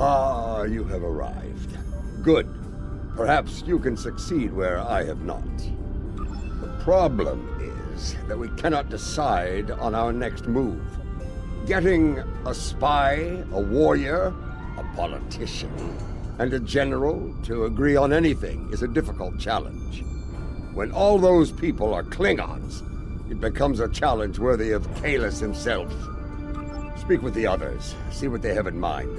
Ah, you have arrived. Good. Perhaps you can succeed where I have not. The problem is that we cannot decide on our next move. Getting a spy, a warrior, a politician, and a general to agree on anything is a difficult challenge. When all those people are Klingons, it becomes a challenge worthy of Kahless himself. Speak with the others, see what they have in mind.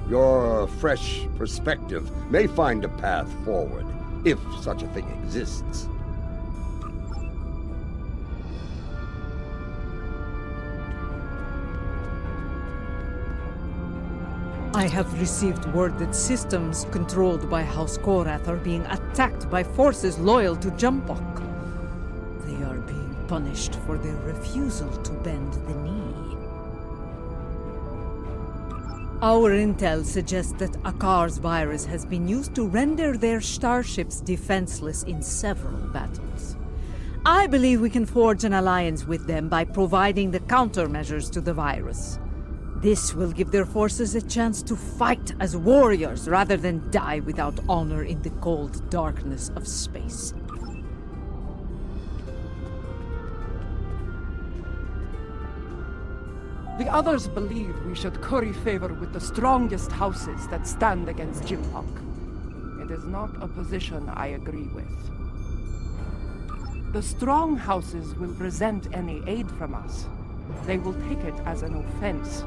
Your fresh perspective may find a path forward, if such a thing exists. I have received word that systems controlled by House Korath are being attacked by forces loyal to Jumpok. They are being punished for their refusal to bend the knee. Our intel suggests that Akar's virus has been used to render their starships defenseless in several battles. I believe we can forge an alliance with them by providing the countermeasures to the virus. This will give their forces a chance to fight as warriors rather than die without honor in the cold darkness of space. The others believe we should curry favor with the strongest houses that stand against Jimpok. It is not a position I agree with. The strong houses will resent any aid from us. They will take it as an offense,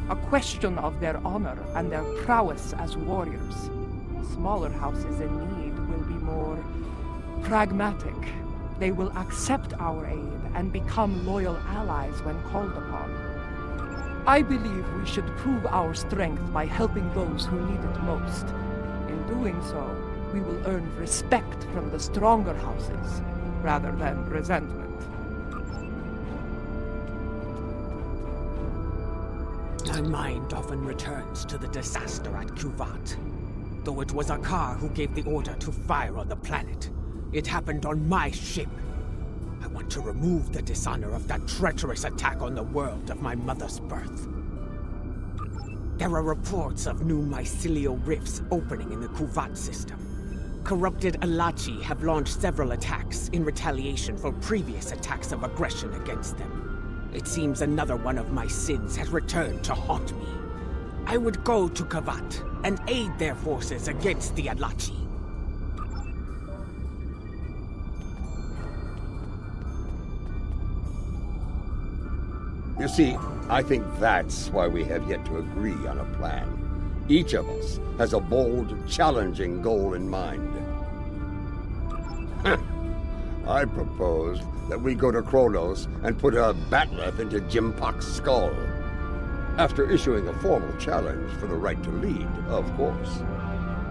a question of their honor and their prowess as warriors. Smaller houses in need will be more pragmatic. They will accept our aid and become loyal allies when called upon. I believe we should prove our strength by helping those who need it most. In doing so, we will earn respect from the stronger houses, rather than resentment. My mind often returns to the disaster at Kuvat. Though it was Akar who gave the order to fire on the planet, it happened on my ship. I want to remove the dishonor of that treacherous attack on the world of my mother's birth. There are reports of new mycelial rifts opening in the Kuvat system. Corrupted Alachi have launched several attacks in retaliation for previous attacks of aggression against them. It seems another one of my sins has returned to haunt me. I would go to Kavat and aid their forces against the Alachi. You see, I think that's why we have yet to agree on a plan. Each of us has a bold, challenging goal in mind. I propose that we go to Kronos and put a bat'leth into Jimpok's skull. After issuing a formal challenge for the right to lead, of course.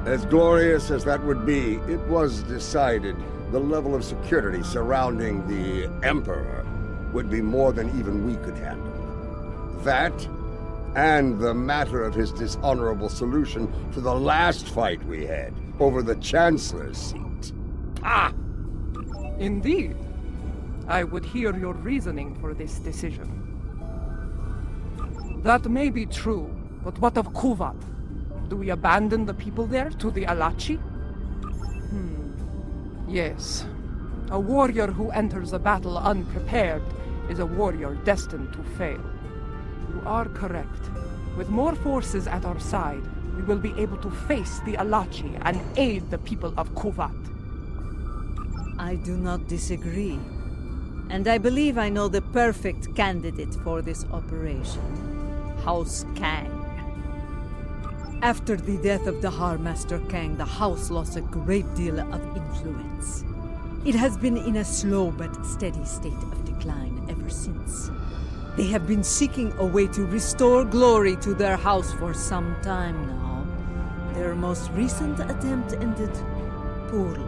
As glorious as that would be, it was decided the level of security surrounding the Emperor would be more than even we could handle. That, and the matter of his dishonorable solution to the last fight we had over the Chancellor's seat. Ah! Indeed. I would hear your reasoning for this decision. That may be true, but what of Kuvat? Do we abandon the people there to the Alachi? Yes. A warrior who enters a battle unprepared is a warrior destined to fail. You are correct. With more forces at our side, we will be able to face the Alachi and aid the people of Kuvat. I do not disagree. And I believe I know the perfect candidate for this operation. House Kang. After the death of the Harmaster Kang, the House lost a great deal of influence. It has been in a slow but steady state of decline ever since. They have been seeking a way to restore glory to their house for some time now. Their most recent attempt ended poorly.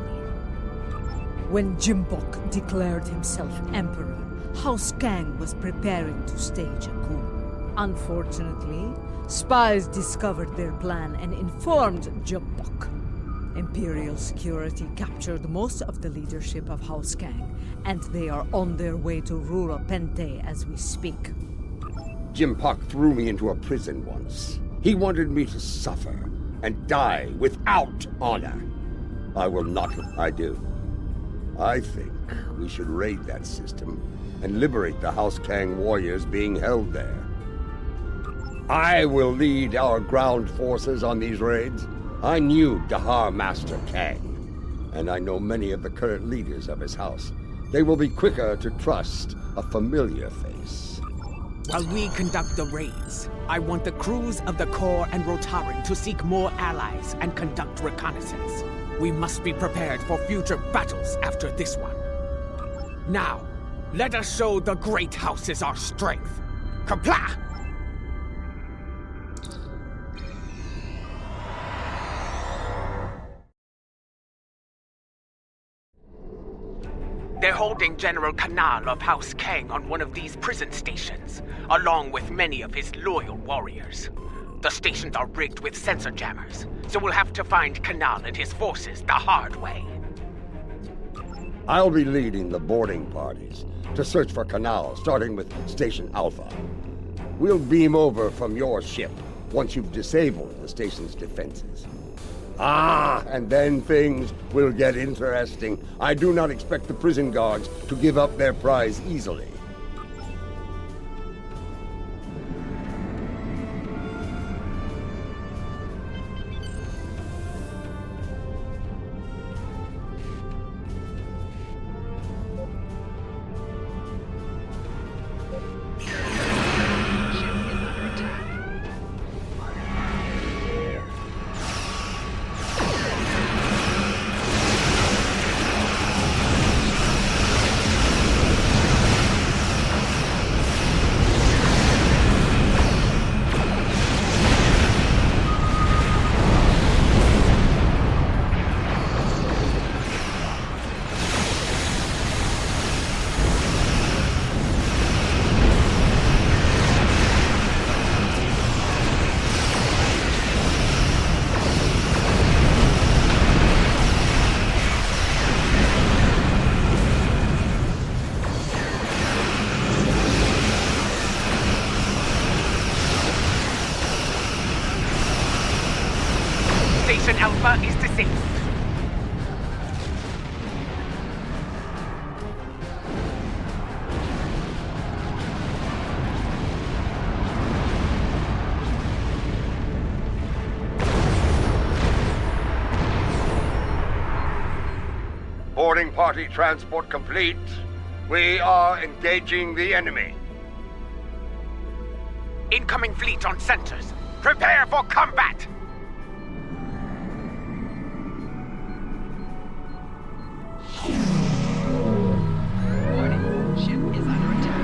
When Jimpok declared himself emperor, House Kang was preparing to stage a coup. Unfortunately, spies discovered their plan and informed Jimpok. Imperial security captured most of the leadership of House Kang, and they are on their way to Rura Pente as we speak. Jimpok threw me into a prison once. He wanted me to suffer and die without honor. I will not. I do. I think we should raid that system and liberate the House Kang warriors being held there. I will lead our ground forces on these raids. I knew Dahar Master Kang, and I know many of the current leaders of his house. They will be quicker to trust a familiar face. While we conduct the raids, I want the crews of the Core and Rotaran to seek more allies and conduct reconnaissance. We must be prepared for future battles after this one. Now, let us show the Great Houses our strength. Kapla! They're holding General Kanal of House Kang on one of these prison stations, along with many of his loyal warriors. The stations are rigged with sensor jammers, so we'll have to find Kanal and his forces the hard way. I'll be leading the boarding parties to search for Kanal, starting with Station Alpha. We'll beam over from your ship once you've disabled the station's defenses. And then things will get interesting. I do not expect the prison guards to give up their prize easily. Station Alpha is disabled. Boarding party transport complete. We are engaging the enemy. Incoming fleet on sensors. Prepare for combat! Warning, ship is under attack.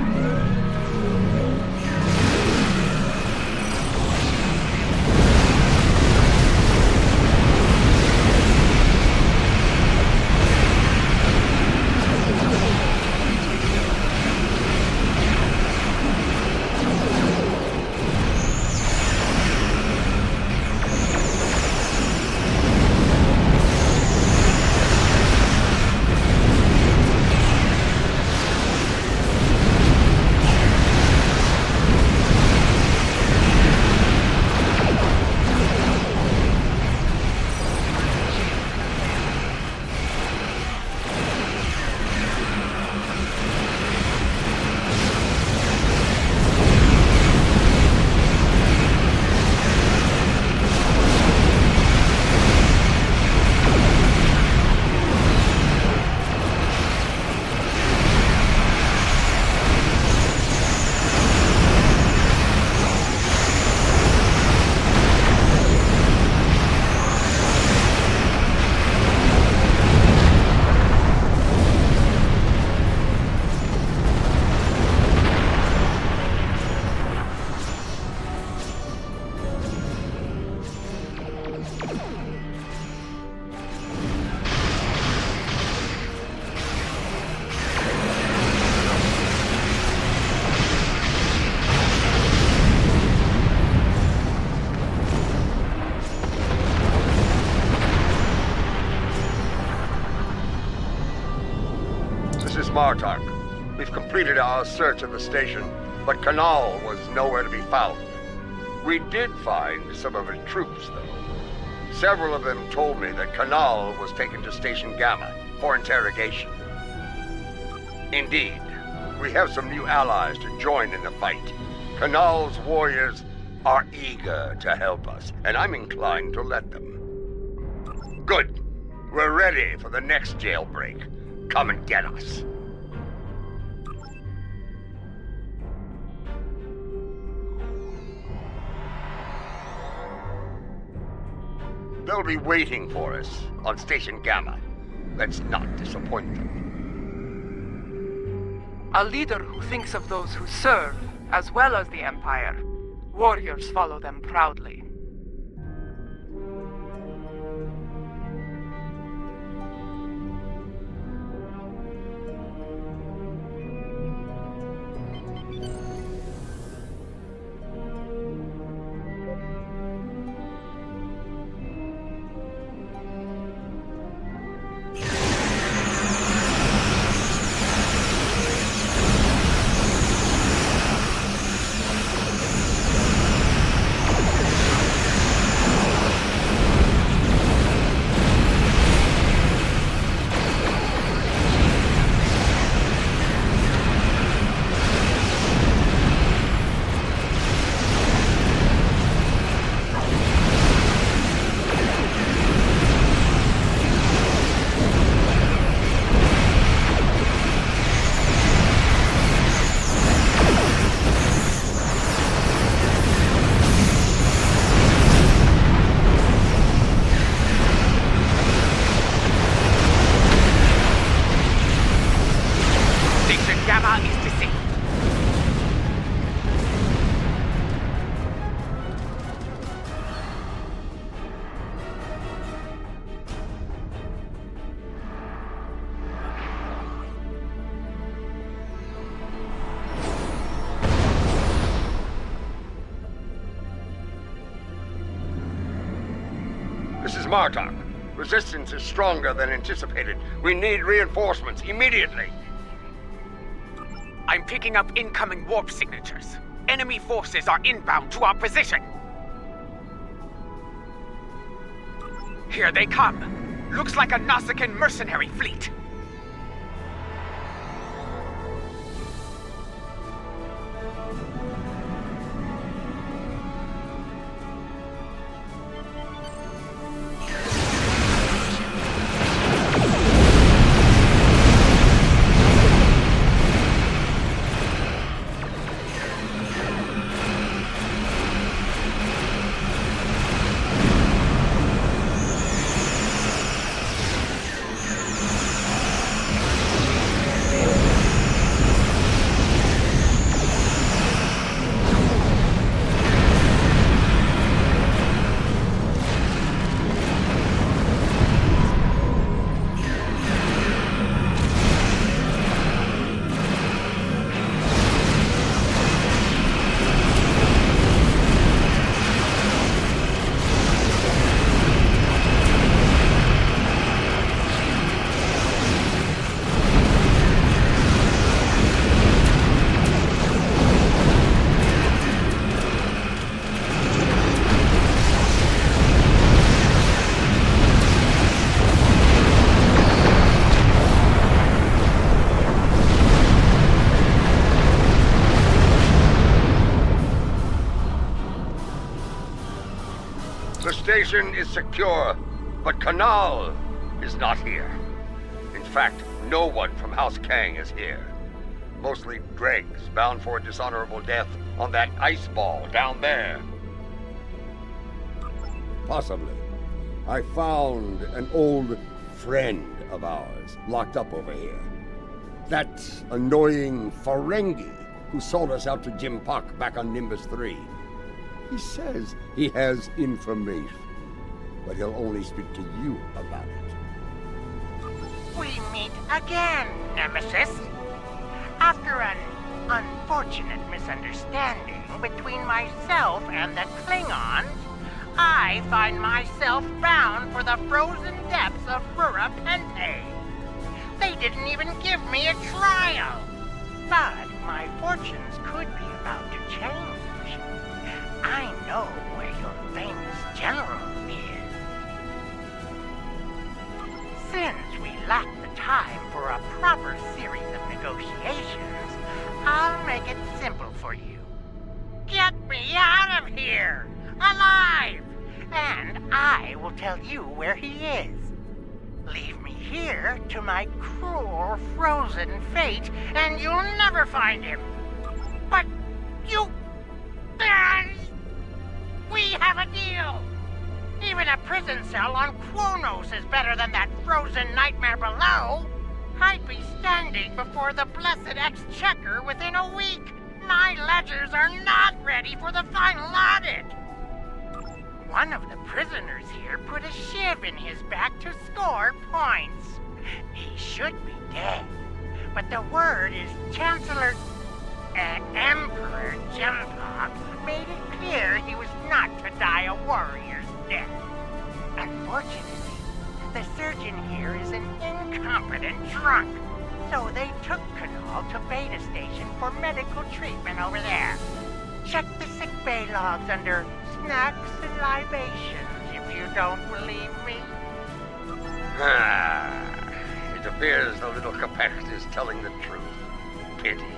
Martok. We've completed our search of the station, but Kanal was nowhere to be found. We did find some of his troops, though. Several of them told me that Kanal was taken to Station Gamma for interrogation. Indeed, we have some new allies to join in the fight. Kanal's warriors are eager to help us, and I'm inclined to let them. Good. We're ready for the next jailbreak. Come and get us. They'll be waiting for us on Station Gamma. Let's not disappoint them. A leader who thinks of those who serve, as well as the Empire. Warriors follow them proudly. This is Martok. Resistance is stronger than anticipated. We need reinforcements immediately. I'm picking up incoming warp signatures. Enemy forces are inbound to our position. Here they come. Looks like a Nausicaan mercenary fleet. The station is secure, but Kanal is not here. In fact, no one from House Kang is here. Mostly dregs bound for a dishonorable death on that ice ball down there. Possibly. I found an old friend of ours locked up over here. That annoying Ferengi who sold us out to Jim Puck back on Nimbus 3. He says he has information, but he'll only speak to you about it. We meet again, Nemesis. After an unfortunate misunderstanding between myself and the Klingons, I find myself bound for the frozen depths of Fura Pente. They didn't even give me a trial. But my fortunes could be about to change. I know where your famous general is. Since we lack the time for a proper series of negotiations, I'll make it simple for you. Get me out of here! Alive! And I will tell you where he is. Leave me here to my cruel, frozen fate, and you'll never find him. But you... We have a deal! Even a prison cell on Kronos is better than that frozen nightmare below. I'd be standing before the blessed exchequer within a week. My ledgers are not ready for the final audit. One of the prisoners here put a shiv in his back to score points. He should be dead, but the word is Emperor Jempog made it clear he was not to die a warrior's death. Unfortunately, the surgeon here is an incompetent drunk, so they took Kanal to Beta Station for medical treatment over there. Check the sickbay logs under snacks and libations if you don't believe me. It appears the little Capecht is telling the truth. Pity.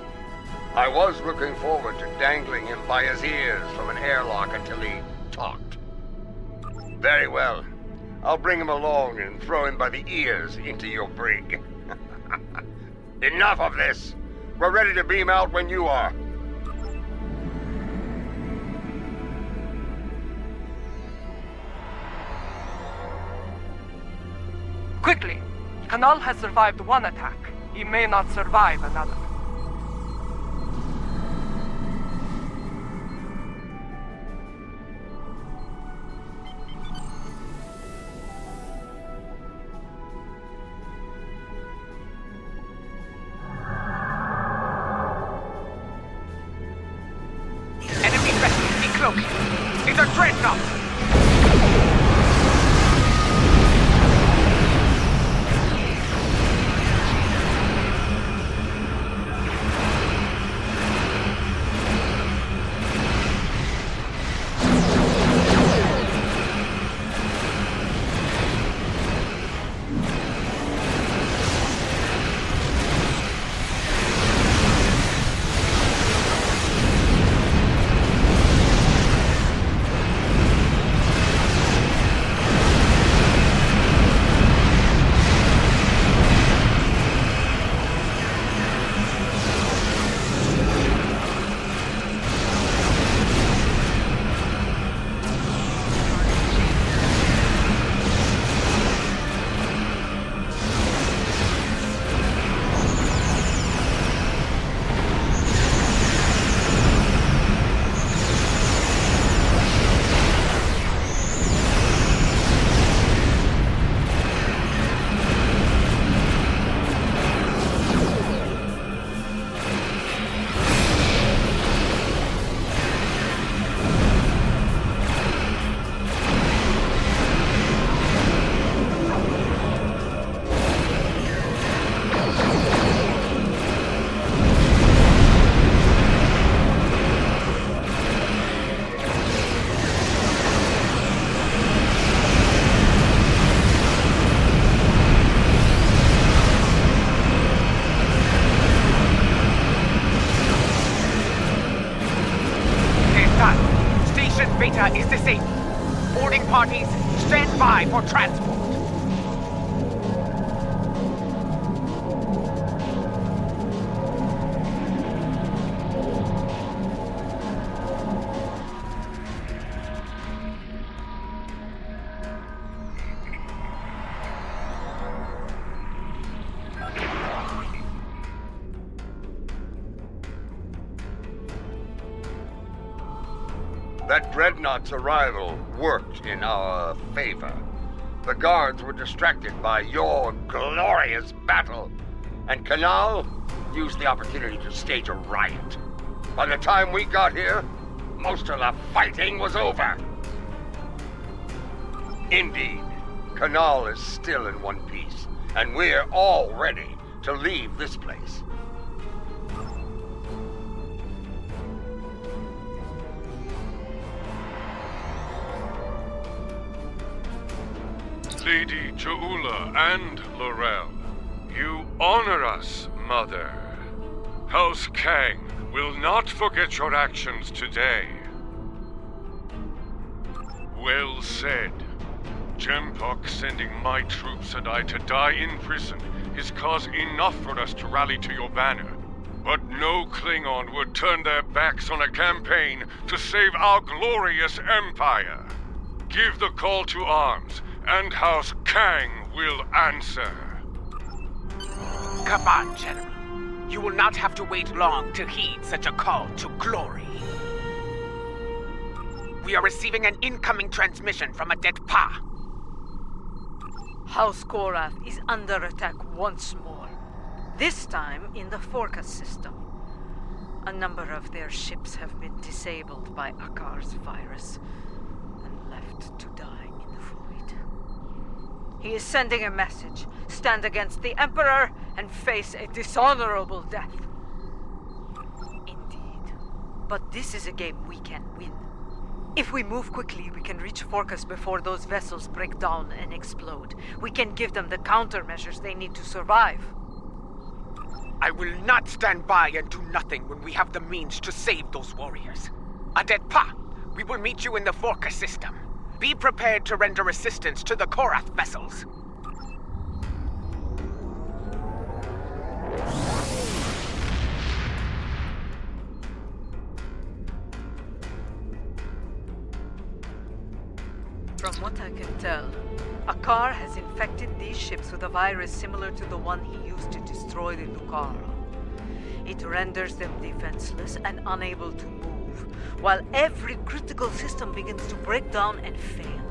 I was looking forward to dangling him by his ears from an airlock until he talked. Very well. I'll bring him along and throw him by the ears into your brig. Enough of this! We're ready to beam out when you are. Quickly! Kanal has survived one attack. He may not survive another. Enemy vessel decloaking. It's a dreadnought. Beta is disabled. Boarding parties, stand by for transport. That dreadnought's arrival worked in our favor. The guards were distracted by your glorious battle, and Kanal used the opportunity to stage a riot. By the time we got here, most of the fighting was over. Indeed, Kanal is still in one piece, and we're all ready to leave this place. Lady Jaula and Laurel, you honor us, Mother. House Kang will not forget your actions today. Well said. Jempok sending my troops and I to die in prison is cause enough for us to rally to your banner. But no Klingon would turn their backs on a campaign to save our glorious empire. Give the call to arms, and House Kang will answer. Come on, General. You will not have to wait long to heed such a call to glory. We are receiving an incoming transmission from Adet Pa. House Korath is under attack once more. This time in the Forcas system. A number of their ships have been disabled by Akar's virus and left to die in the void. He is sending a message. Stand against the Emperor and face a dishonorable death. Indeed. But this is a game we can win. If we move quickly, we can reach Forcas before those vessels break down and explode. We can give them the countermeasures they need to survive. I will not stand by and do nothing when we have the means to save those warriors. Adet Pa, we will meet you in the Forcas system. Be prepared to render assistance to the Korath vessels. From what I can tell, Akar has infected these ships with a virus similar to the one he used to destroy the Lucara. It renders them defenseless and unable to move, while every critical system begins to break down and fail.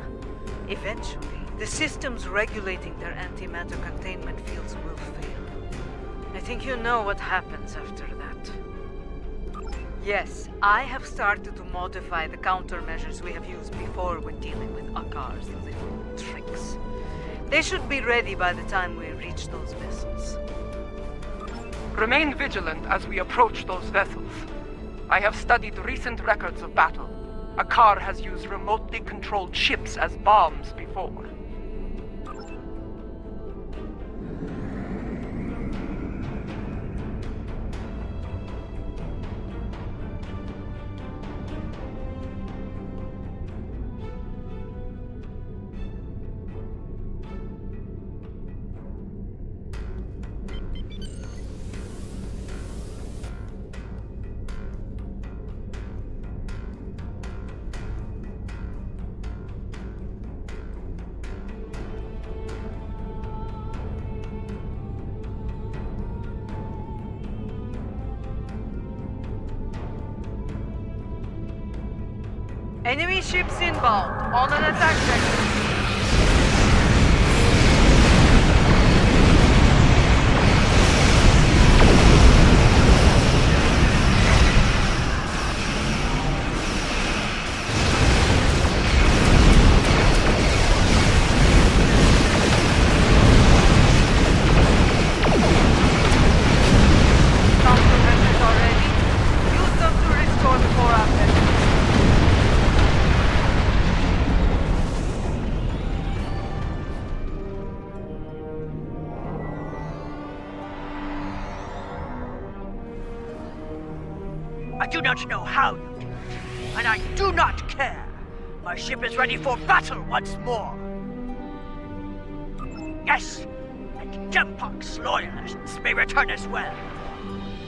Eventually, the systems regulating their antimatter containment fields will fail. I think you know what happens after that. Yes, I have started to modify the countermeasures we have used before when dealing with Akar's little tricks. They should be ready by the time we reach those vessels. Remain vigilant as we approach those vessels. I have studied recent records of battle. Akar has used remotely controlled ships as bombs before. Enemy ships inbound, on an attack vector. Countermeasures are ready. Use them to restore the core assets. I do not know how you did it, and I do not care. My ship is ready for battle once more. Yes, and Jempok's loyalists may return as well.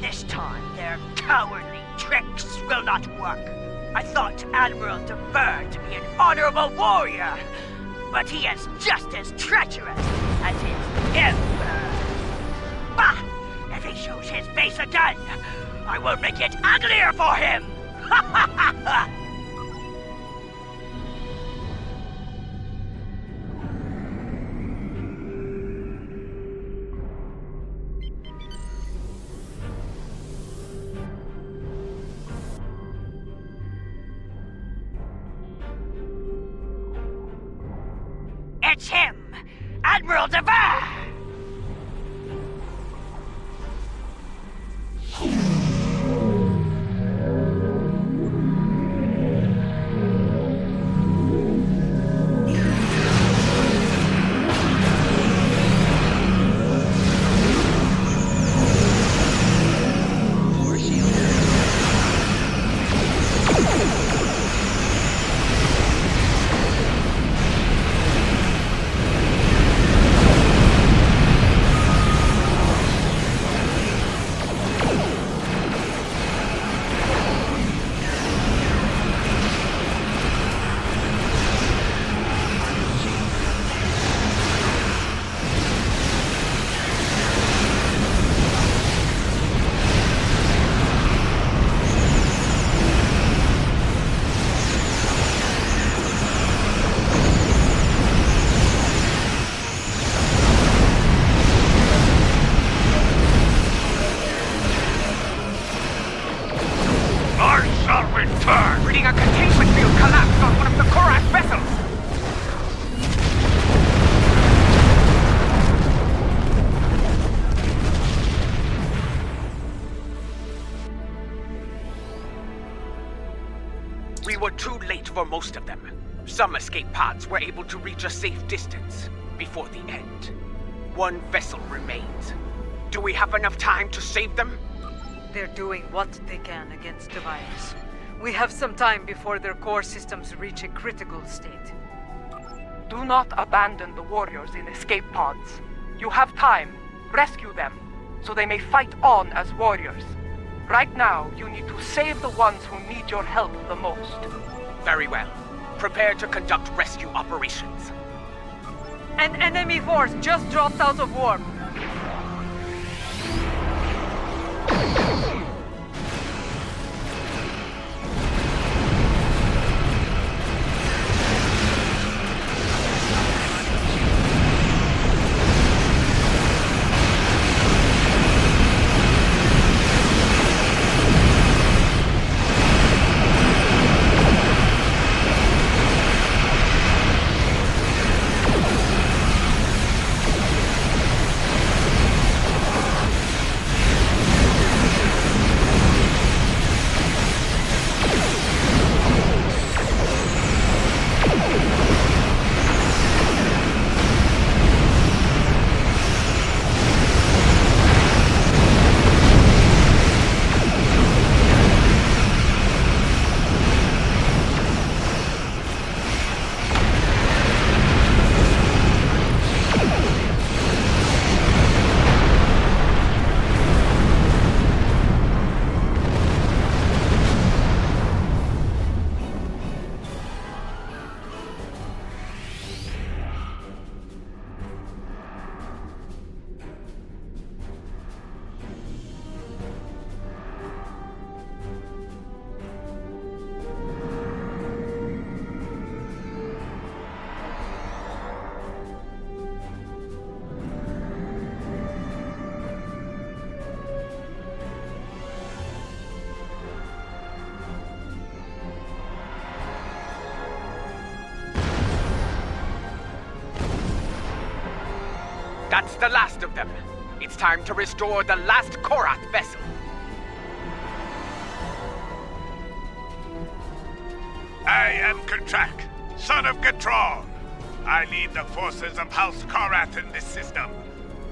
This time, their cowardly tricks will not work. I thought Admiral Defer to be an honorable warrior, but he is just as treacherous as his emperor. Bah! If he shows his face again, I will make it uglier for him! Ha ha ha ha! It's him! Admiral Dever! for most of them. Some escape pods were able to reach a safe distance before the end. One vessel remains. Do we have enough time to save them? They're doing what they can against the virus. We have some time before their core systems reach a critical state. Do not abandon the warriors in escape pods. You have time. Rescue them, so they may fight on as warriors. Right now, you need to save the ones who need your help the most. Very well. Prepare to conduct rescue operations. An enemy force just dropped out of warp. That's the last of them. It's time to restore the last Korath vessel. I am Katrak, son of Gatron. I lead the forces of House Korath in this system.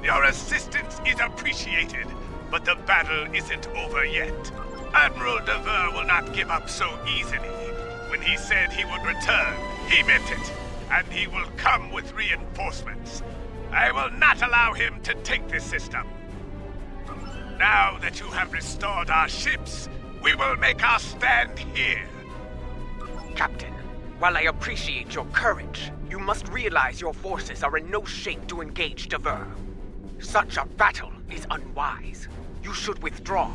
Your assistance is appreciated, but the battle isn't over yet. Admiral Devere will not give up so easily. When he said he would return, he meant it, and he will come with reinforcements. I will not allow him to take this system. Now that you have restored our ships, we will make our stand here. Captain, while I appreciate your courage, you must realize your forces are in no shape to engage Devere. Such a battle is unwise. You should withdraw.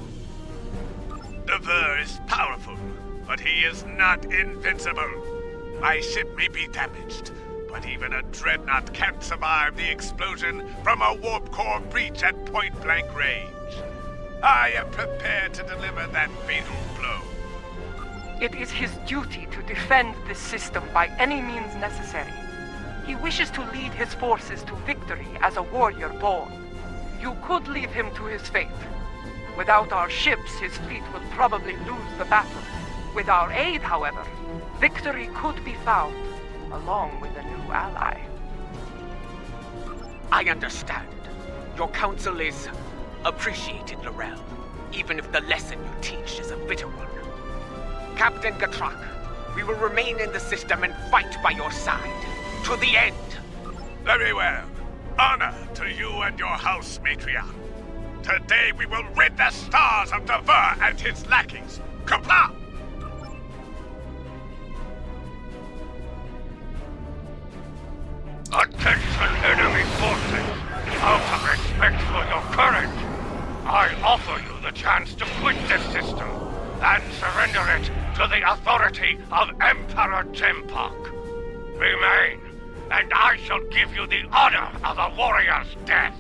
Devere is powerful, but he is not invincible. My ship may be damaged, but even a dreadnought can't survive the explosion from a warp core breach at point-blank range. I am prepared to deliver that fatal blow. It is his duty to defend this system by any means necessary. He wishes to lead his forces to victory as a warrior born. You could leave him to his fate. Without our ships, his fleet will probably lose the battle. With our aid, however, victory could be found, along with a new ally. I understand. Your counsel is appreciated, L'Rell, even if the lesson you teach is a bitter one. Captain Gatrak, we will remain in the system and fight by your side, to the end. Very well. Honor to you and your house, Matriarch. Today we will rid the stars of Devere and his lackeys. Comply! Attention, enemy forces! Out of respect for your courage, I offer you the chance to quit this system and surrender it to the authority of Emperor Jempok. Remain, and I shall give you the honor of a warrior's death.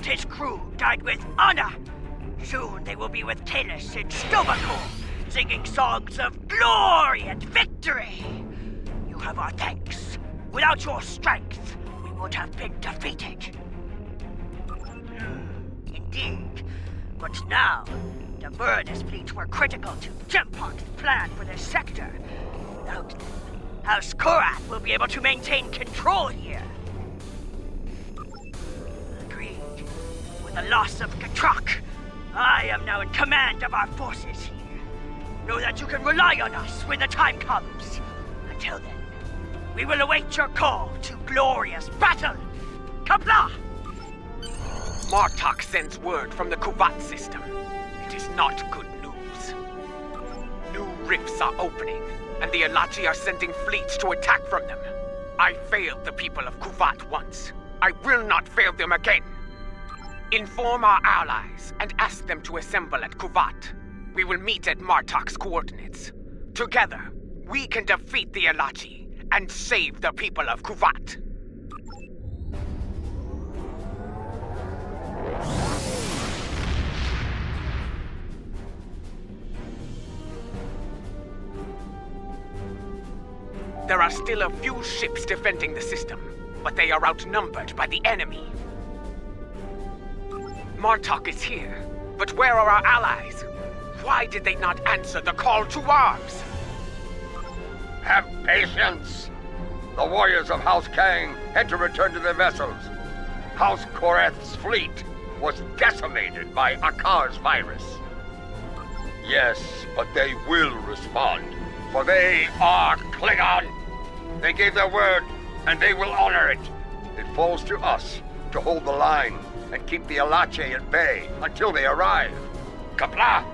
his crew died with honor. Soon they will be with Talis in Tovakor, singing songs of glory and victory. You have our thanks. Without your strength, we would have been defeated. Indeed. But now, the Burnous fleet were critical to Jempok's plan for this sector. Without them, House Korath will be able to maintain control here. Agreed. With the loss of Katrak, I am now in command of our forces here. Know that you can rely on us when the time comes. Until then, we will await your call to glorious battle. Kapla! Martok sends word from the Kuvat system. It is not good news. New rifts are opening, and the Alachi are sending fleets to attack from them. I failed the people of Kuvat once. I will not fail them again. Inform our allies and ask them to assemble at Kuvat. We will meet at Martok's coordinates. Together, we can defeat the Alachi and save the people of Kuvat. There are still a few ships defending the system, but they are outnumbered by the enemy. Martok is here, but where are our allies? Why did they not answer the call to arms? Have patience! The warriors of House Kang had to return to their vessels. House Korath's fleet was decimated by Akar's virus. Yes, but they will respond, for they are Klingon. They gave their word, and they will honor it. It falls to us to hold the line and keep the Alache at bay until they arrive. Kapla!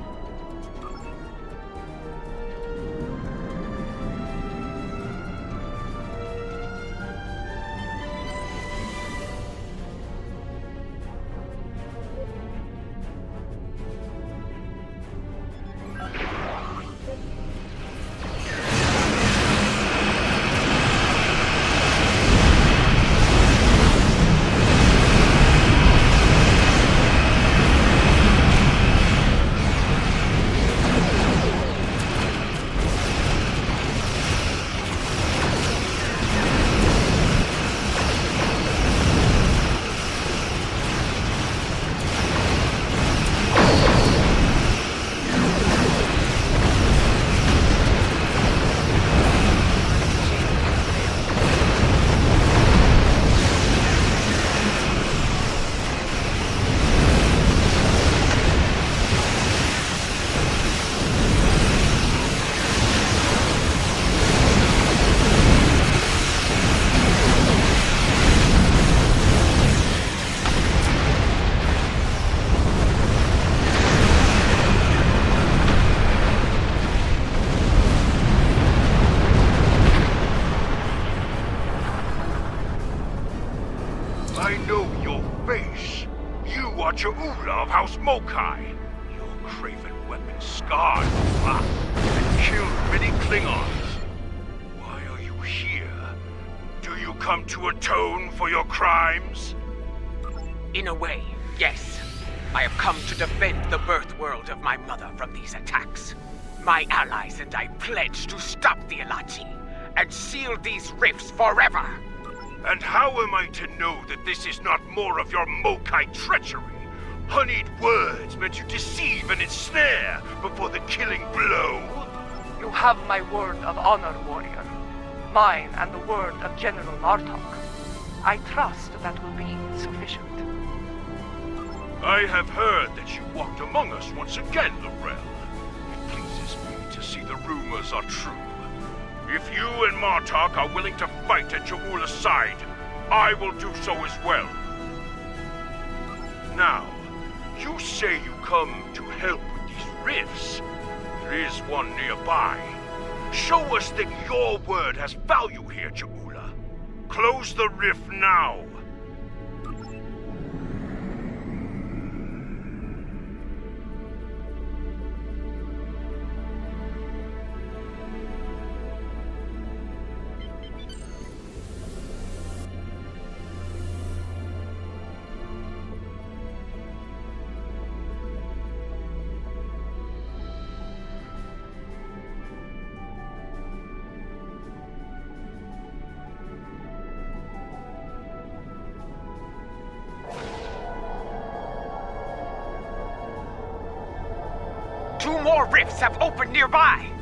I know your face. You are Cha'ula of House Mokai. Your craven weapon scarred Kuvat and killed many Klingons. Why are you here? Do you come to atone for your crimes? In a way, yes. I have come to defend the birth world of my mother from these attacks. My allies and I pledge to stop the Alachi and seal these rifts forever. And how am I to know that this is not more of your Mokai treachery? Honeyed words meant to deceive and ensnare before the killing blow? You have my word of honor, warrior. Mine and the word of General Martok. I trust that will be sufficient. I have heard that you walked among us once again, Lorel. It pleases me to see the rumors are true. If you and Martok are willing to fight at Cha'ula's side, I will do so as well. Now, you say you come to help with these rifts. There is one nearby. Show us that your word has value here, Cha'ula. Close the rift now. 2 more rifts have opened nearby!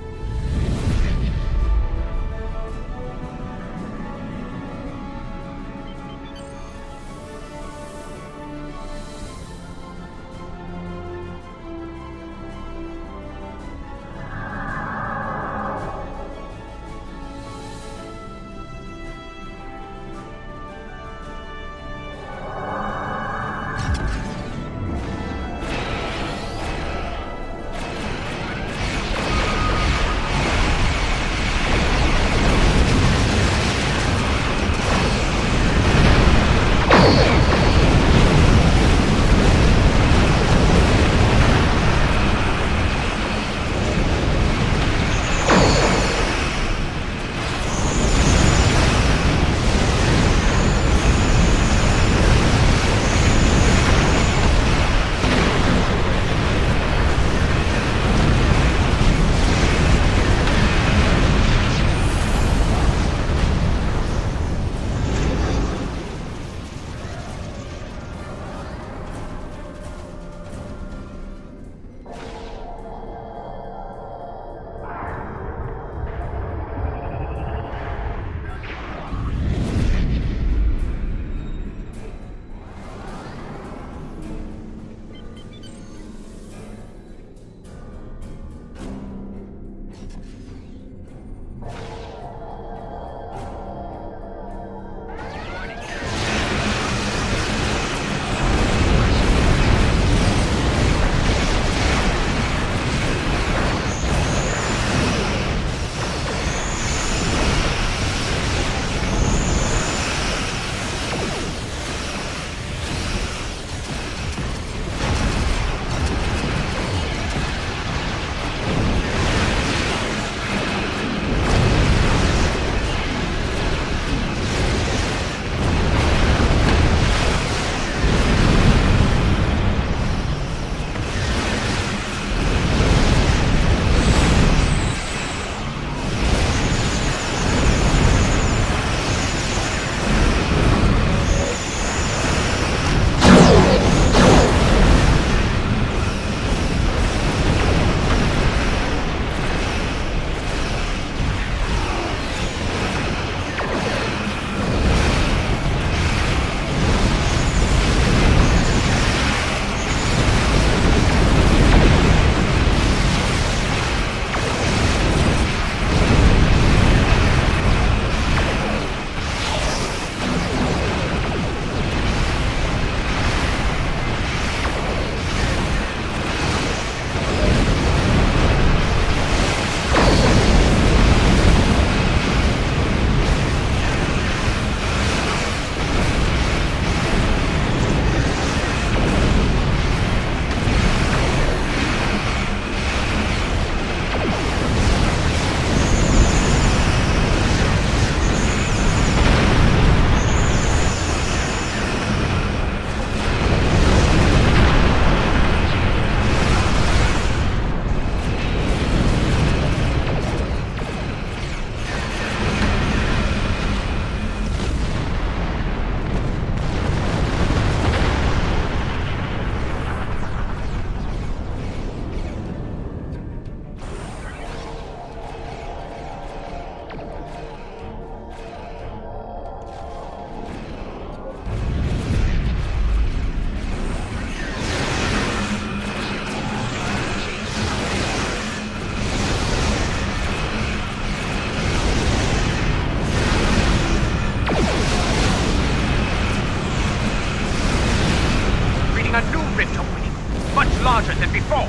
larger than before.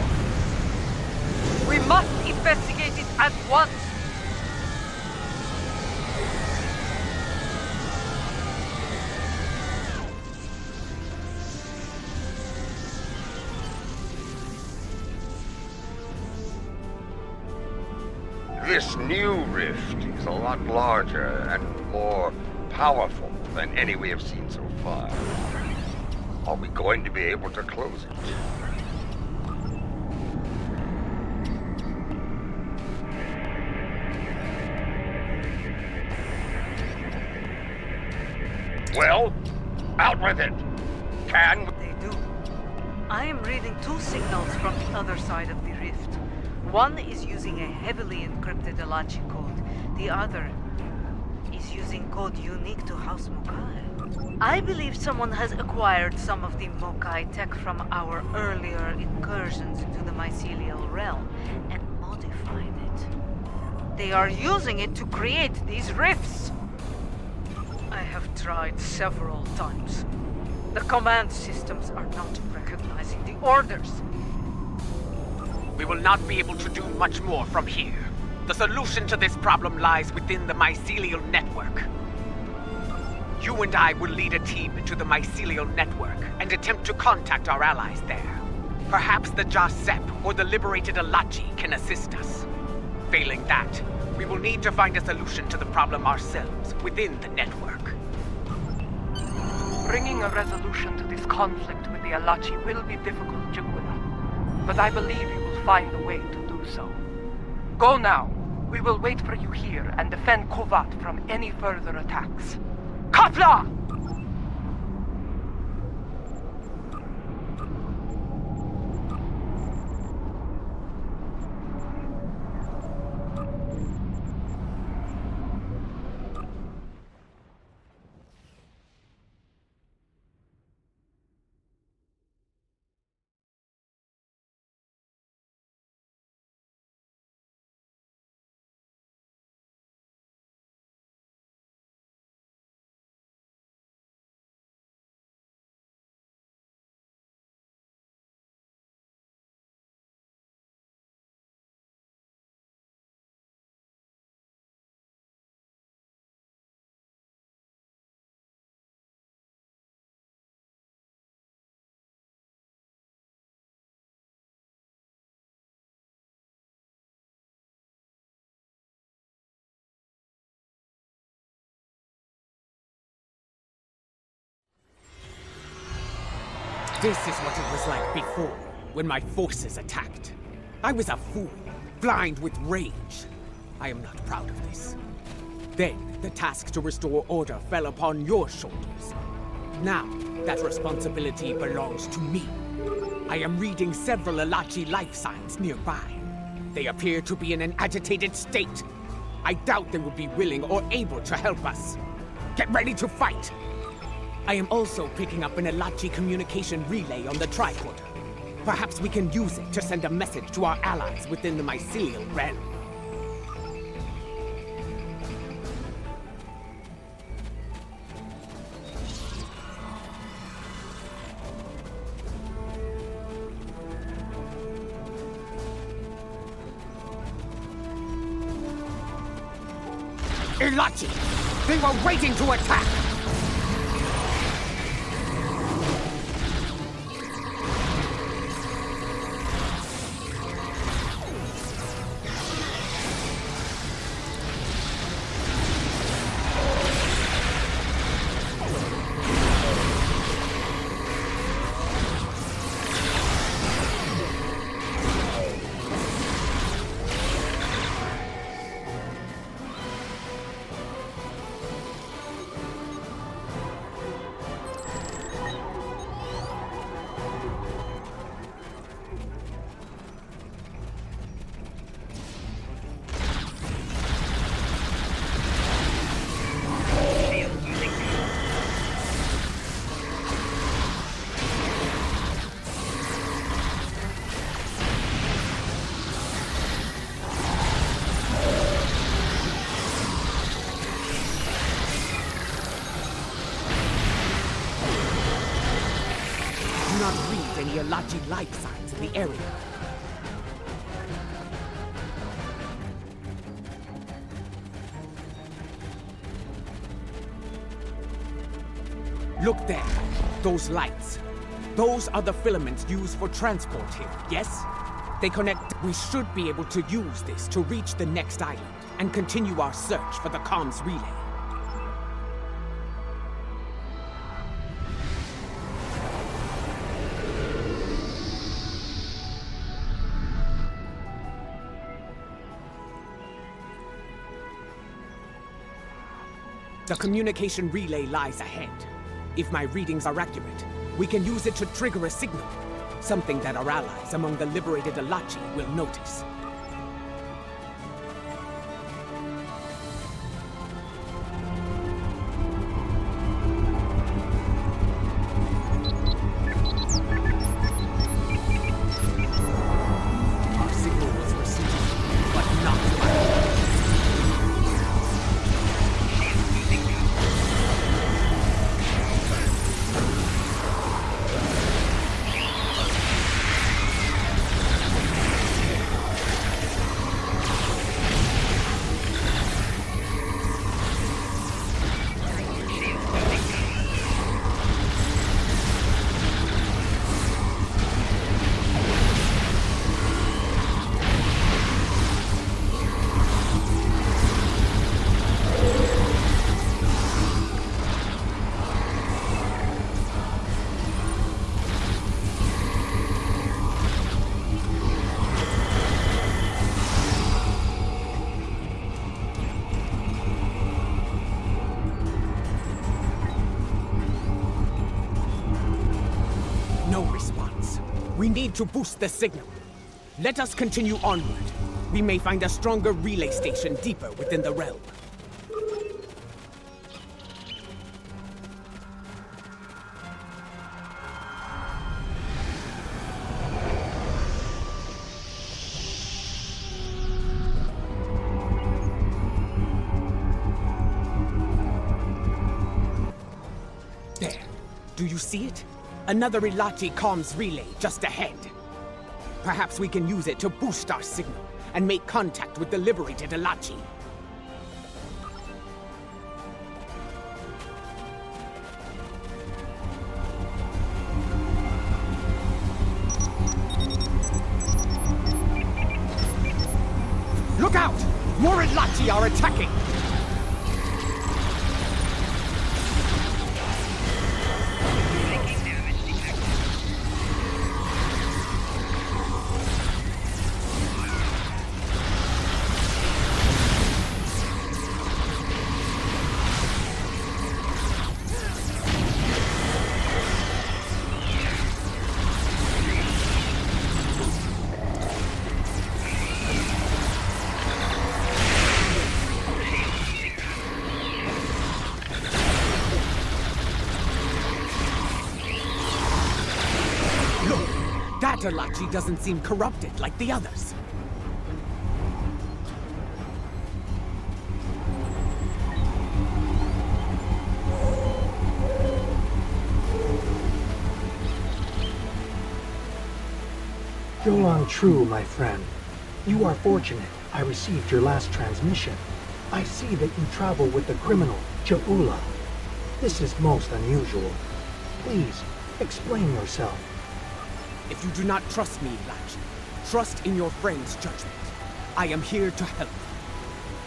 We must investigate it at once. This new rift is a lot larger and more powerful than any we have seen so far. Are we going to be able to close it? Well, out with it! Can They do. I am reading two signals from the other side of the rift. One is using a heavily encrypted Alachi code. The other is using code unique to House Mokai. I believe someone has acquired some of the Mokai tech from our earlier incursions into the mycelial realm and modified it. They are using it to create these rifts. I have tried several times. The command systems are not recognizing the orders. We will not be able to do much more from here. The solution to this problem lies within the mycelial network. You and I will lead a team into the mycelial network and attempt to contact our allies there. Perhaps the Jasep or the liberated Alachi can assist us. Failing that, we will need to find a solution to the problem ourselves within the network. Bringing a resolution to this conflict with the Alachi will be difficult, Jaguda. But I believe you will find a way to do so. Go now. We will wait for you here and defend Kovat from any further attacks. Kapla! This is what it was like before, when my forces attacked. I was a fool, blind with rage. I am not proud of this. Then, the task to restore order fell upon your shoulders. Now, that responsibility belongs to me. I am reading several Alachi life signs nearby. They appear to be in an agitated state. I doubt they will be willing or able to help us. Get ready to fight! I am also picking up an Alachi communication relay on the tricorder. Perhaps we can use it to send a message to our allies within the mycelial realm. Alachi! They were waiting to attack! Any Alachi life signs in the area. Look there. Those lights. Those are the filaments used for transport here, yes? They connect. We should be able to use this to reach the next island and continue our search for the comms relay. The communication relay lies ahead. If my readings are accurate, we can use it to trigger a signal. Something that our allies among the liberated Alachi will notice. Our signal was received, but not by no response. We need to boost the signal. Let us continue onward. We may find a stronger relay station deeper within the realm. There. Do you see it? Another Ilachi comms relay just ahead. Perhaps we can use it to boost our signal and make contact with the liberated Ilachi. Look out! More Ilachi are attacking! That Ilachi doesn't seem corrupted like the others. Jolan True, my friend. You are fortunate I received your last transmission. I see that you travel with the criminal, Jaula. This is most unusual. Please, explain yourself. If you do not trust me, Ilachi, trust in your friend's judgment. I am here to help.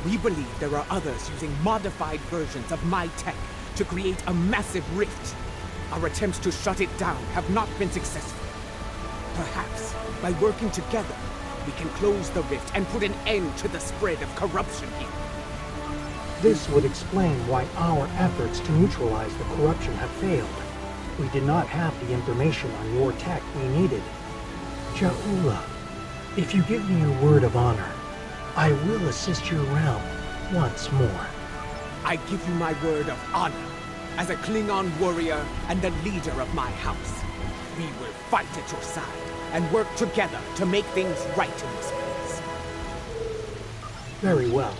We believe there are others using modified versions of my tech to create a massive rift. Our attempts to shut it down have not been successful. Perhaps, by working together, we can close the rift and put an end to the spread of corruption here. This would explain why our efforts to neutralize the corruption have failed. We did not have the information on your tech we needed. Jaula, if you give me your word of honor, I will assist your realm once more. I give you my word of honor as a Klingon warrior and the leader of my house. We will fight at your side and work together to make things right in this place. Very well.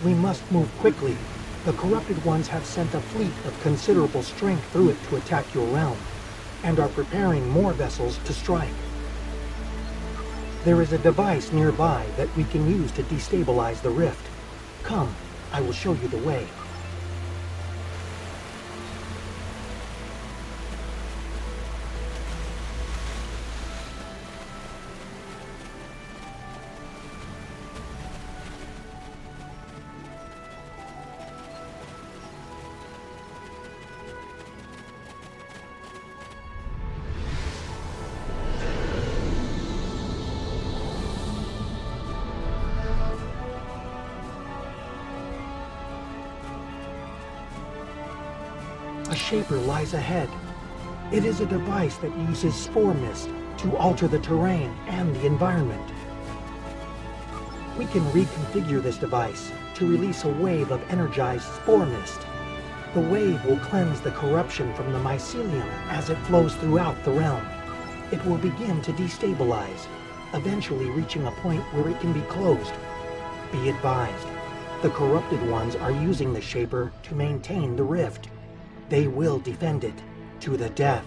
We must move quickly. The corrupted ones have sent a fleet of considerable strength through it to attack your realm, and are preparing more vessels to strike. There is a device nearby that we can use to destabilize the rift. Come, I will show you the way. A Shaper lies ahead. It is a device that uses spore mist to alter the terrain and the environment. We can reconfigure this device to release a wave of energized spore mist. The wave will cleanse the corruption from the mycelium as it flows throughout the realm. It will begin to destabilize, eventually reaching a point where it can be closed. Be advised, the corrupted ones are using the Shaper to maintain the rift. They will defend it to the death.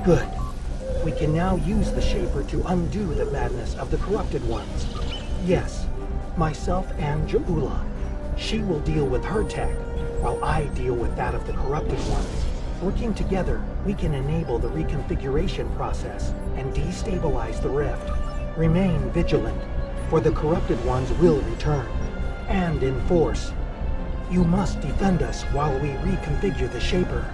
Good. We can now use the Shaper to undo the madness of the corrupted ones. Yes, myself and Ja'ula. She will deal with her tech, while I deal with that of the corrupted ones. Working together, we can enable the reconfiguration process and destabilize the rift. Remain vigilant, for the corrupted ones will return, and in force. You must defend us while we reconfigure the Shaper.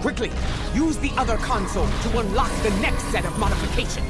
Quickly, use the other console to unlock the next set of modifications.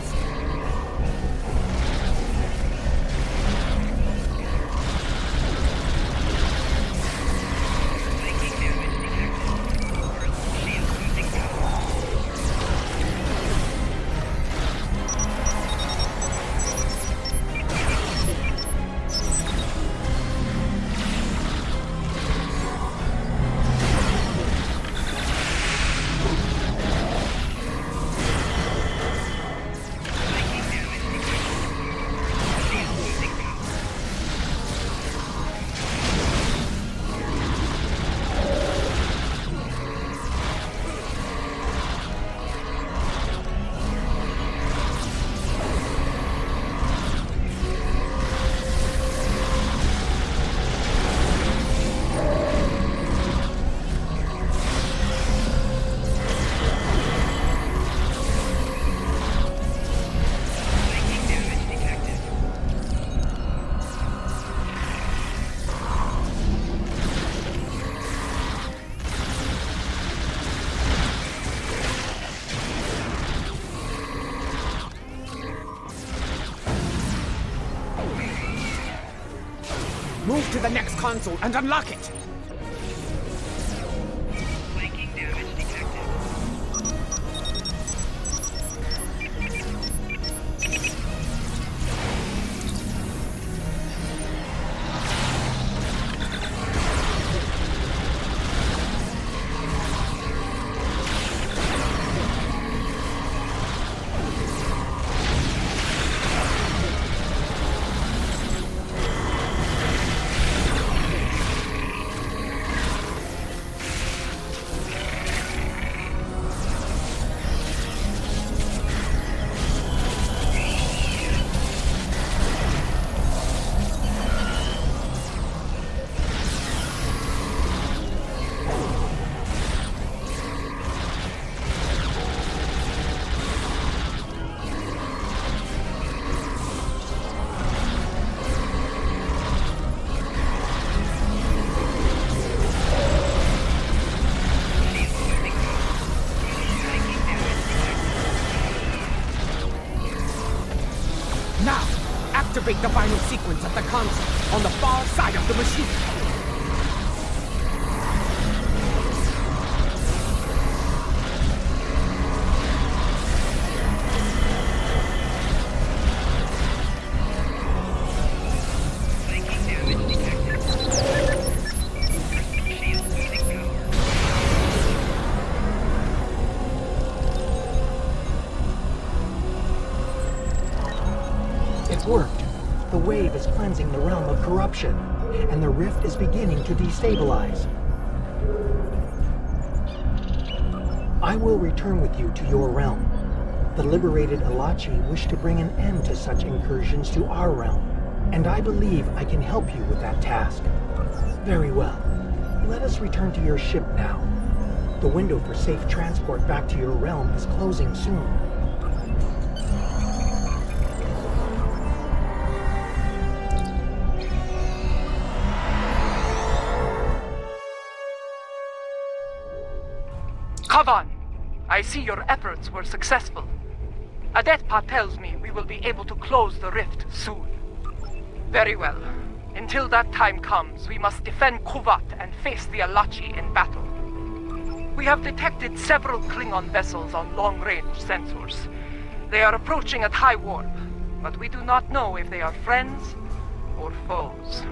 Move to the next console and unlock it! Flanking damage detected. Activate the final sequence at the console on the far side of the machine. It worked. The wave is cleansing the realm of corruption, and the rift is beginning to destabilize. I will return with you to your realm. The liberated Elachi wish to bring an end to such incursions to our realm, and I believe I can help you with that task. Very well. Let us return to your ship now. The window for safe transport back to your realm is closing soon. Kavan, I see your efforts were successful. Adetpa tells me we will be able to close the rift soon. Very well. Until that time comes, we must defend Kuvat and face the Elachi in battle. We have detected several Klingon vessels on long-range sensors. They are approaching at high warp, but we do not know if they are friends or foes.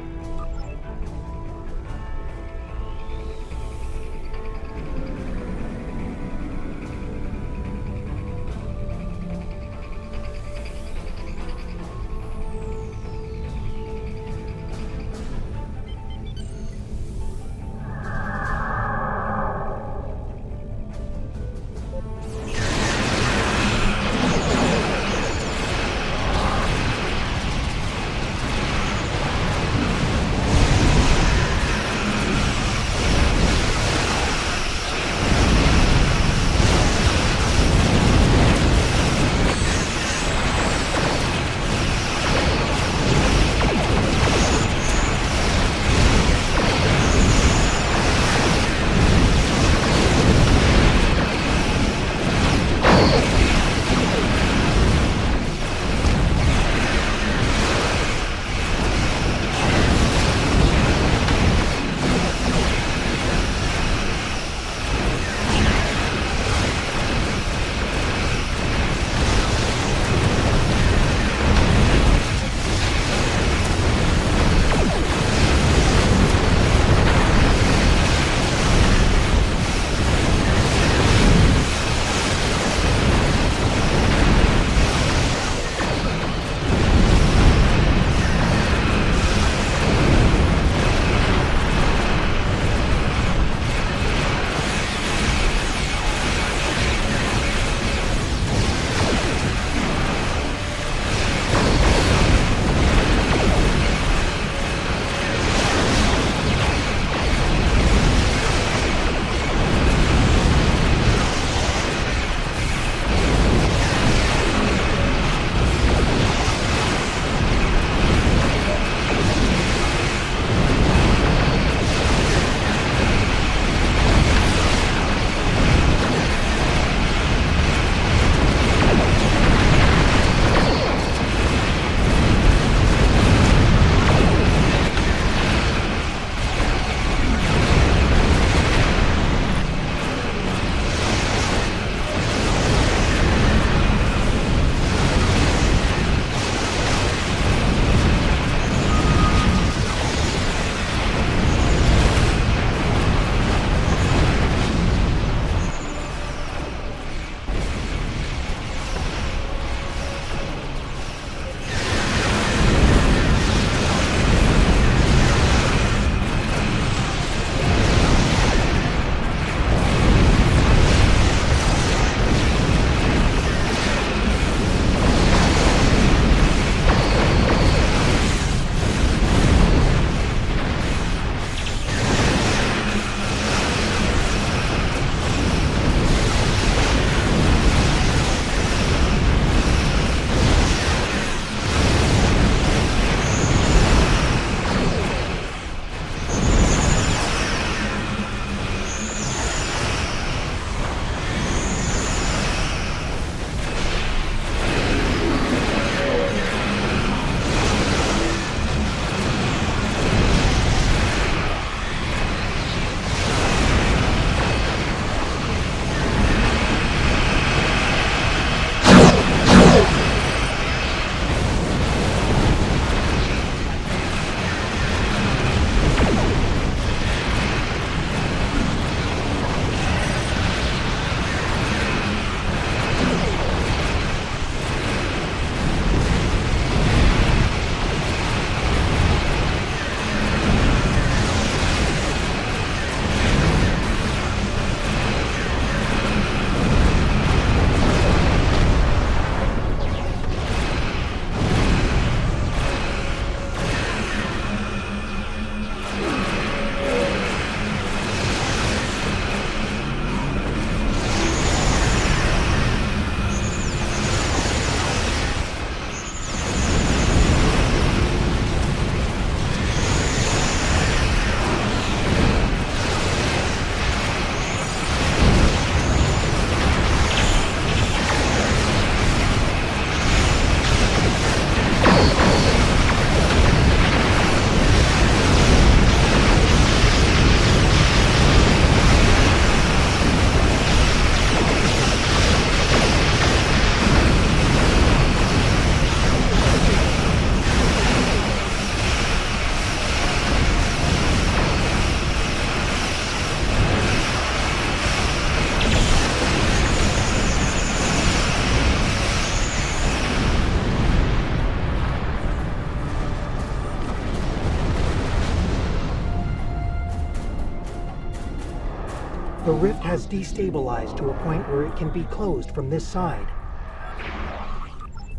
The rift has destabilized to a point where it can be closed from this side.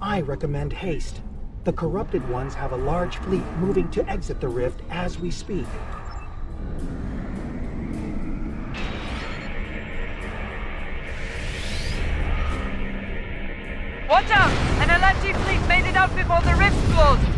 I recommend haste. The corrupted ones have a large fleet moving to exit the rift as we speak. Watch out! An Alanti fleet made it out before the rift closed!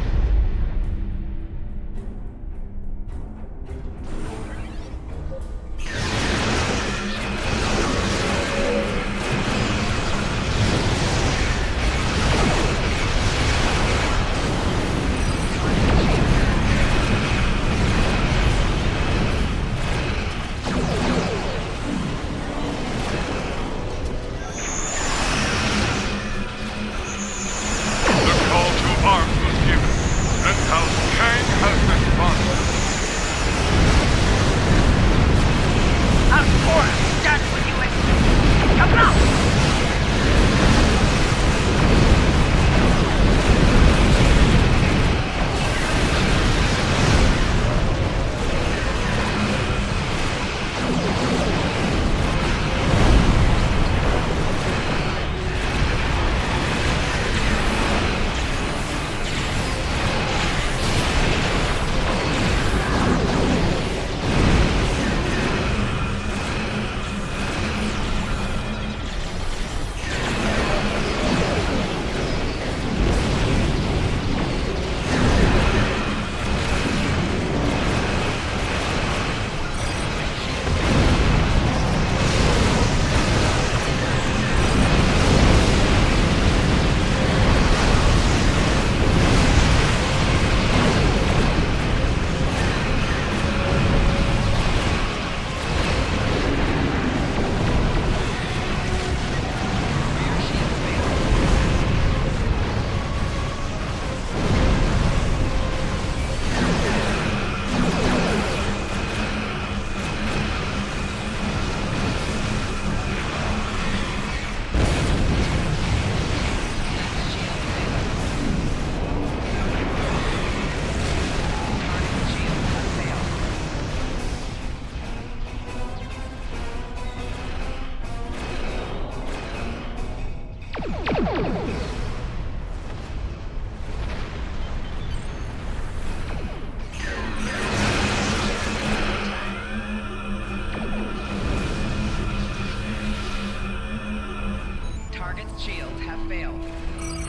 Target's shields have failed.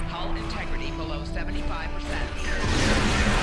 Hull integrity below 75%.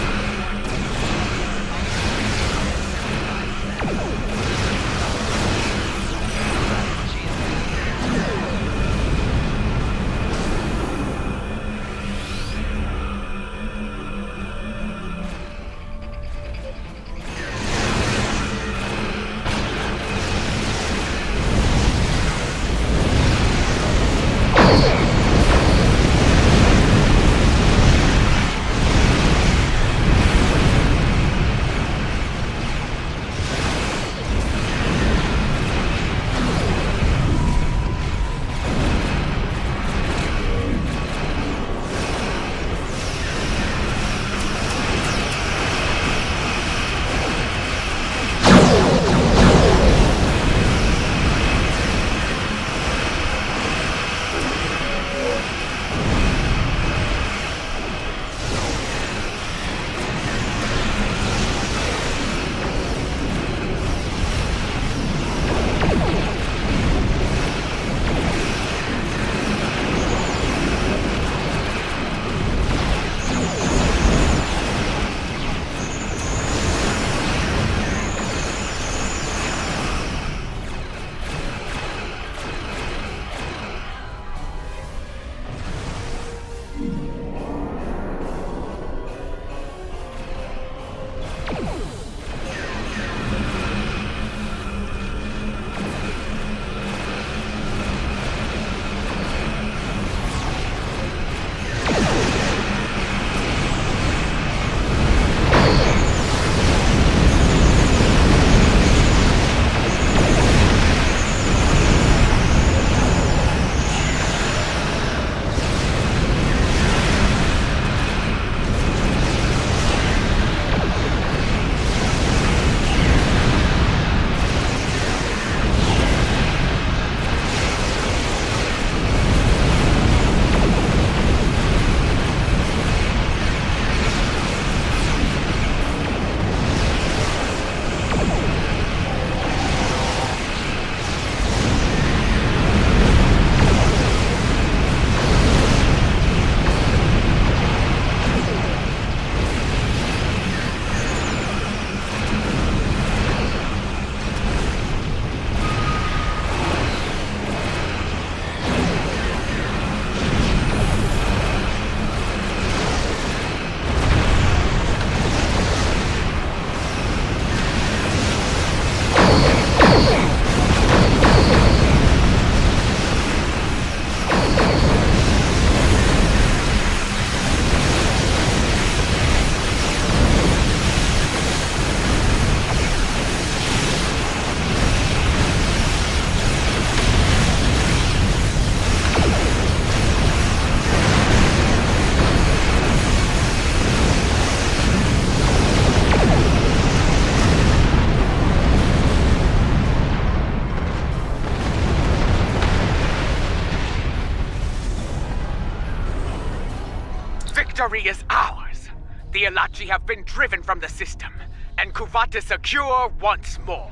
victory is ours. The Elachi have been driven from the system, and Kuvat is secure once more.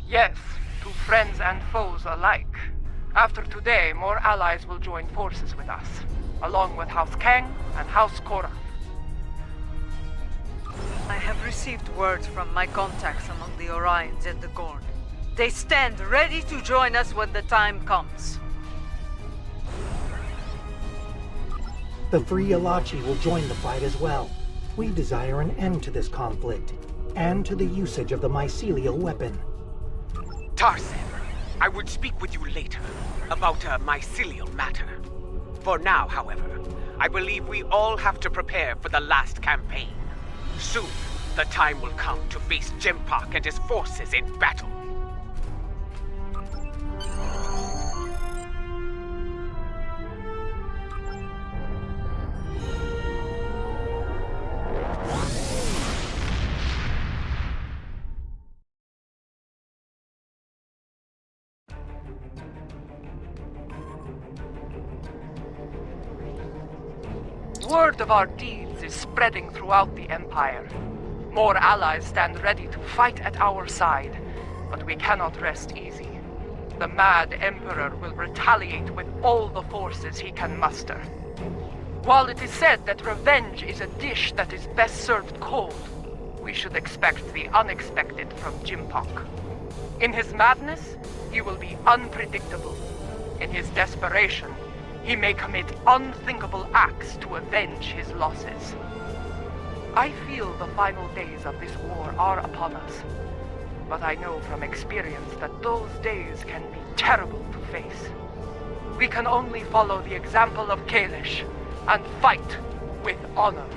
Yes, to friends and foes alike. After today, more allies will join forces with us, along with House Kang and House Korath. I have received word from my contacts among the Orions and the Gorn. They stand ready to join us when the time comes. The Free Elachi will join the fight as well. We desire an end to this conflict, and to the usage of the mycelial weapon. Tarsem, I would speak with you later about a mycelial matter. For now, however, I believe we all have to prepare for the last campaign. Soon, the time will come to face Jempak and his forces in battle. Word of our deeds is spreading throughout the Empire. More allies stand ready to fight at our side, but we cannot rest easy. The Mad Emperor will retaliate with all the forces he can muster. While it is said that revenge is a dish that is best served cold, we should expect the unexpected from Jimpak. In his madness, he will be unpredictable. In his desperation, he may commit unthinkable acts to avenge his losses. I feel the final days of this war are upon us, but I know from experience that those days can be terrible to face. We can only follow the example of Kalish and fight with honor.